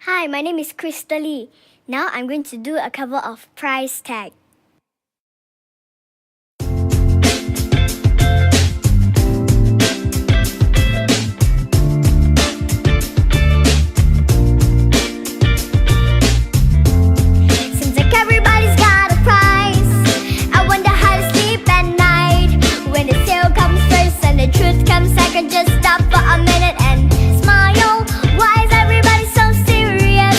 Hi, my name is Crystal Lee. Now I'm going to do a cover of Price Tag. Seems like everybody's got a price. I wonder how to sleep at night. When the sale comes first and the truth comes second, just stop for a minute and smile. Why is everybody so serious?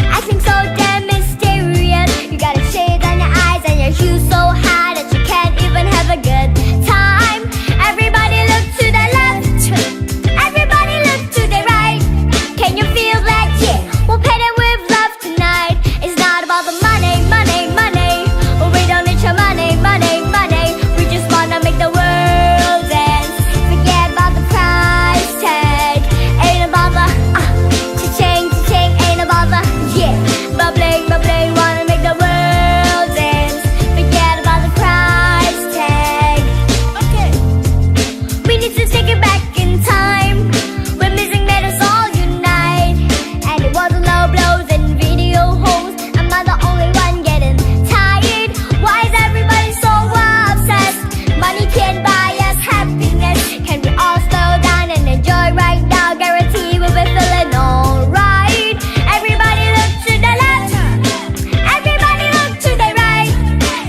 Acting so damn mysterious. You got a shade on your eyes and your shoes so high that you can't even have a good time. Everybody look to the left, everybody look to the right. Can you feel that? Yeah, we'll pay them with love tonight. It's not about the money, money, money. We don't need your money, money, money. We just wanna make the world dance. Forget about the price tag. Ain't about the cha-ching, cha-ching. Ain't about the bubbling, bubbling. Wanna make the world dance. Forget about the price tag. Okay, we need to take it back in time when music made us all unite. And it wasn't low blows and video homes. Am I the only one getting tired? Why is everybody so obsessed? Money can't buy us happiness. Can we all slow down and enjoy right now? Guarantee we'll be feeling alright. Everybody look to the left, everybody look to the right.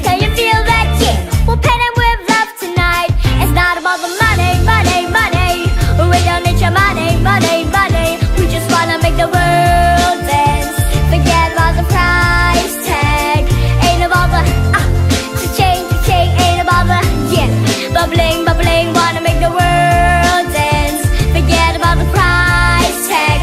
Can you feel that? Yeah, we'll pay them with love tonight. It's not about the money, money, money. We don't need your money, money, money. We just wanna make the world dance. Forget about the price tag. Ain't about the cha-ching, cha-ching. Ain't about the bubbling, bubbling. Wanna make the world dance. Forget about the price tag.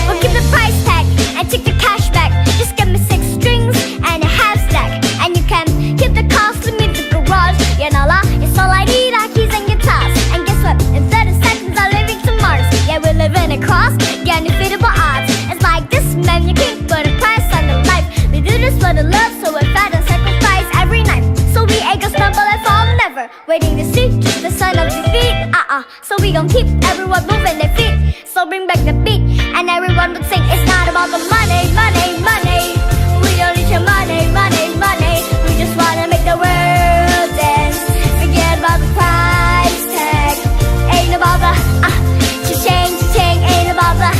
We'll keep the price tag and take the cash back. Just give me 6 strings and a half stack, and you can keep the cost with me the garage. You know la, it's all I need are keys and guitars. And guess what? In 30 seconds I'm living to Mars. Yeah, we're living across the undefeatable odds. It's like this, man, you can't put a price on the life. We do this for the love, so we're fat and sacrifice every night. So we ain't gonna stumble and fall, never waiting to see just the sun of your feet. So we gon' keep everyone moving their feet. So bring back the beat and everyone would sing. It's not about the money, money, money. We don't need your money, money, money. We just wanna make the world dance. Forget about the price tag. Ain't about the cha-ching, cha-ching. Ain't about the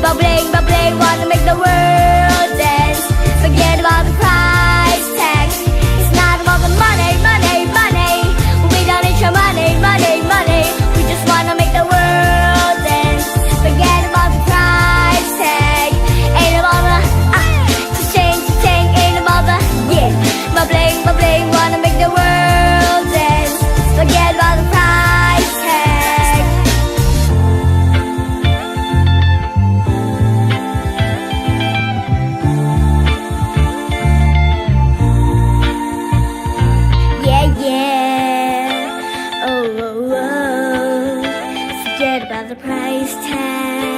bubbling, bubbling. Wanna make the world dance. Forget about the price tag. It's not about the money, money, money. We don't need your money, money, money. We just wanna make the world dance. Forget about the price tag. Ain't about the cha-ching, cha-ching. Ain't about the bubbling, bubbling. Wanna make the world dance. Forget about the price tag. Yeah, yeah. Oh, oh, oh. Forget about the price tag.